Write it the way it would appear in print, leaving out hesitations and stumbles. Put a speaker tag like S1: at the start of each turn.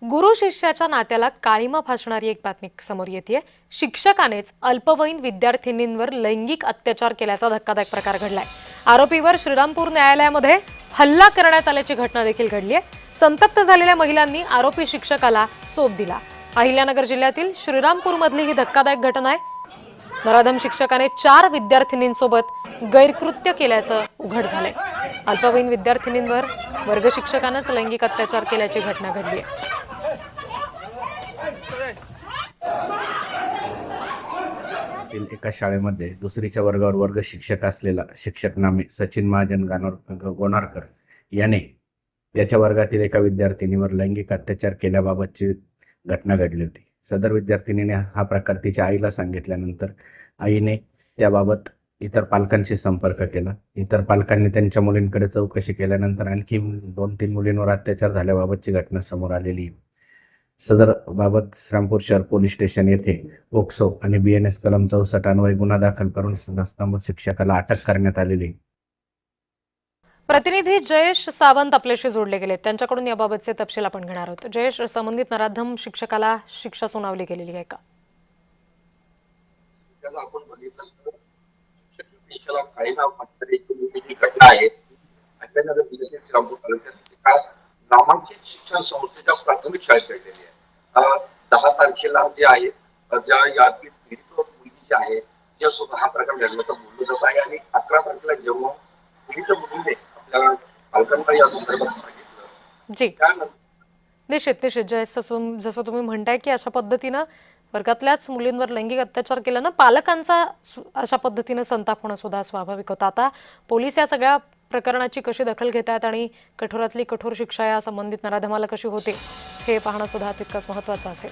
S1: गुरु शिष्याच्या नात्याला काळीमा फासणारी एक बातमी समोर येते। शिक्षकानेच अल्पवयीन विद्यार्थिनींवर लैंगिक अत्याचार केल्याचा धक्कादायक प्रकार घडलाय। आरोपीवर श्रीरामपूर न्यायालयामध्ये हल्ला करण्यात आल्याची घटना देखील घडली आहे। संतप्त झालेल्या महिलांनी आरोपी शिक्षकाला सोप दिला। अहिल्यानगर जिल्ह्यातील श्रीरामपूर मधली ही धक्कादायक घटना आहे। नराधम शिक्षकाने 4 विद्यार्थिनींसोबत गैरकृत्य केल्याचं उघड झालंय। अल्पवयीन विद्यार्थिनींवर वर्ग शिक्षकानेच लैंगिक अत्याचार केल्याची घटना घडली आहे।
S2: एका शाळेमध्ये दुसरीच्या वर्गावर वर्ग शिक्षक असलेला शिक्षक नामे सचिन महाजन गोनारकर याने त्याच्या वर्गातील एका विद्यार्थिनीवर लैंगिक अत्याचार केल्याबाबतची घटना घडली होती। सदर विद्यार्थिनीने हा प्रकार तिच्या आईला सांगितल्यानंतर आईने त्याबाबत इतर पालकांशी संपर्क केला। इतर पालकांनी त्यांच्या मुलींकडे चौकशी केल्यानंतर आणखी 2-3 मुलींवर अत्याचार झाल्याबाबतची घटना समोर आलेली आहे। सदर बाबत श्रीरामपूर शहर पोलीस स्टेशन येथे पोक्सो आणि BNS कलम 64 अन्वये गुन्हा दाखल करून संबंधित शिक्षकाला अटक करण्यात आलेली आहे।
S1: प्रतिनिधी जयेश सावंत आपल्याशी जोडले गेले, त्यांच्याकडून याबाबतचे तपशील आपण घेणार आहोत। जयेश, संबंधित नराधम शिक्षकाला शिक्षा सुनावली गेलेली आहे का?
S3: आपण बघितलं तर शिक्षकाला काही नाव ही घटना आहे। अहिल्यानगर जिल्ह्यातील श्रीरामपूर तालुक्यातील एका नामांकित शिक्षण संस्थेच्या प्राथमिक शाळेत घडलेली आहे। 10 तारखेला जे आहे ज्या यातील पीडित मुलगी जी आहे त्यासोबत हा प्रकार घडल्याचं बोललं जात आहे आणि 11 तारखेला जेव्हा पीडित मुलीने आपल्या पालकांना या संदर्भात सांगितलं
S1: जी निश्चित जसं तुम्ही म्हणताय की अशा पद्धतीनं वर्गातल्याच मुलींवर लैंगिक अत्याचार केल्यानं पालकांचा अशा पद्धतीनं संताप होणं सुद्धा स्वाभाविक होतं। आता पोलीस या सगळ्या प्रकरणाची कशी दखल घेतात आणि कठोरातली कठोर शिक्षा या संबंधित नराधमाला कशी होते हे पाहणं सुद्धा तितकंच महत्त्वाचं असेल।